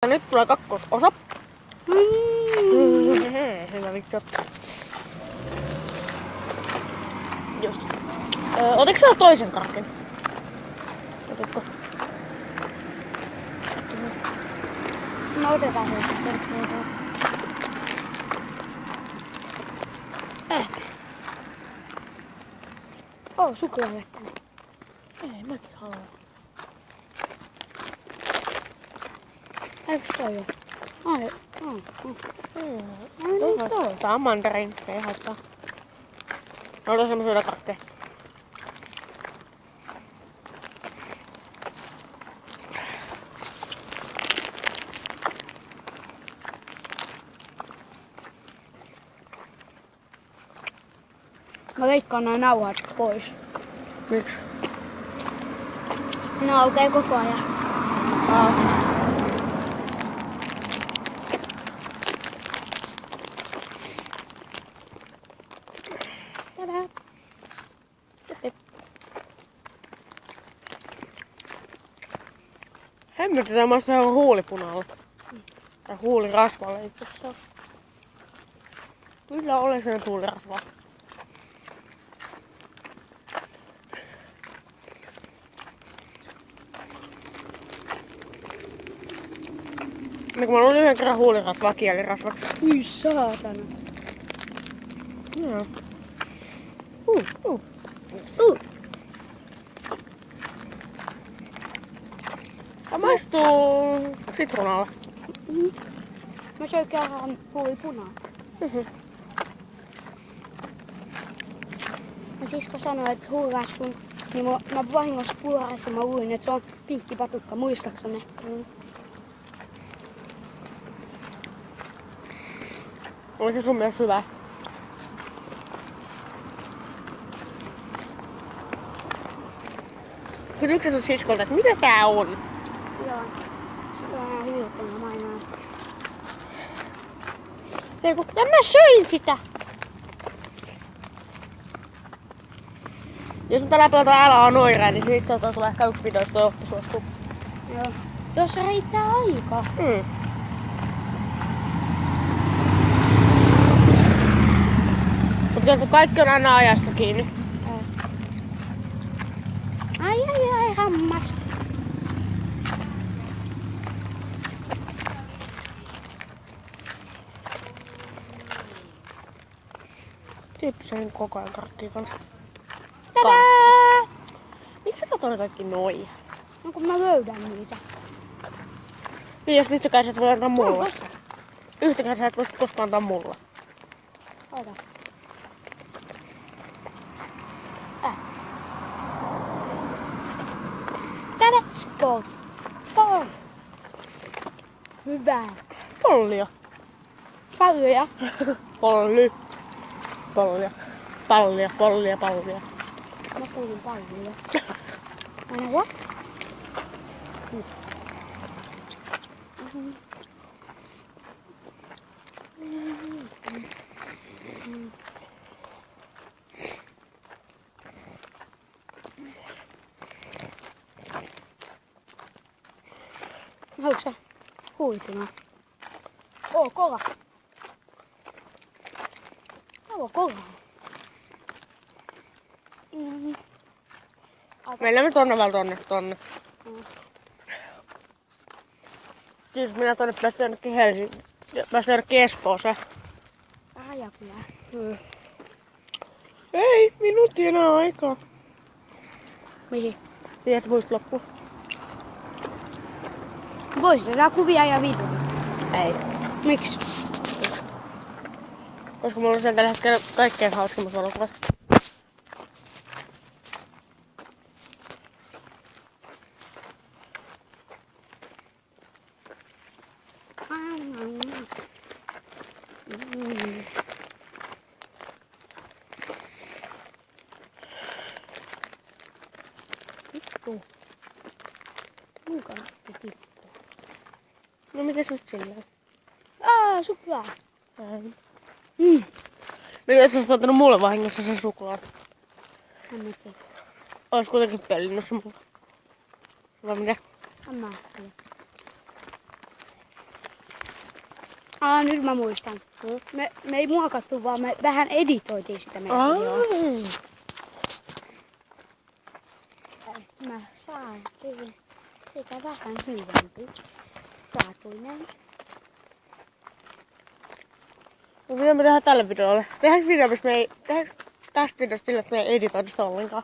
Nyt tulee kakkososa. Hyvä vittu. Just. Otitko sä toisen karkin? Otitko? No otetaan se. Suklaavettä. Ei, mäkin haluan. Eikö toi oo? Tää on mandariini, ei haittaa. Oota semmosia karkkeja. Mä leikkaan nää nauhat pois. Miksi? Ne aukeaa koko ajan. Tadaa! Hemmetti, tää maistuu ihan huulipunalla. Tai huulirasvalle itse asiassa. Kyllä olen sen huulirasva. Niin kun mä luin yhden kerran huulirasvaa kielirasvaksi. Ui saatana. Joo. Tää maistuu sitruunalla. Mä söin kerran huulipunaa. Mä sisko sanoi, että huurassun, niin mä vahingossa puurasin, mä luin, että se on pinkki patukka, muistaakseni? Oliko se sun mielestä hyvä? Kysytkö sun siskolta, että mitä tää on? Joo. Se on ihan huulipuna mainaa. Eiku, ja mä söin sitä! Jos nyt tällä pelata älä on oireen, niin siitä saattaa tulla ehkä yksi video, jos toi Otto suostuu. Joo. Jos riittää aikaa. Mutta kaikki on aina ajasta kiinni. Ai, hammas. Tipsain koko ajan karkkiin kanssa. Tadaa! Miksi sä otat kaikki noin? No kun mä löydän niitä. Niin jos yhtäkään sä et voi antaa mulle. Yhtäkään sä et voi koskaan antaa mulle. Ota. Let's go. Go. Hyvä. Pollia. Palloja. Polli. Pollia. Pallia, pollia, pallia. Mä kuulin palloja. Aina what? Haluatko sä huulipunaa? Kola. Kola. Mennään me tonne. Siis minä tonne päästä jonnekin Helsingin. Päästä jonnekin Espooseen. Ajakylä. Ei, minuutti enää aikaa. Mihin? Tiedät, voisit loppua. Voisit ottaa kuvia ja videoita. Ei. Miksi? Koska mulla on sen tällä hetkellä kaikkein hauskimmat valokuvat. Vittu. Mun kartti tippuu. No mites nyt silleen? Suklaa. Miten sä oot ottanut mulle vahingossa sen suklaan? Annekin. Ois kuitenkin pöllinyt se mulle. Vai mitä? Anna. Nyt mä muistan. Me ei muokattu, vaan me vähän editoitiin sitä meidän videoa. Mä saatiin sitä vähän hyvempi. Laatuinen. No mitä me tehdään tälle videolle? Tehdäänkö tästä videosta sillä, että me ei editoida sitä ollenkaan?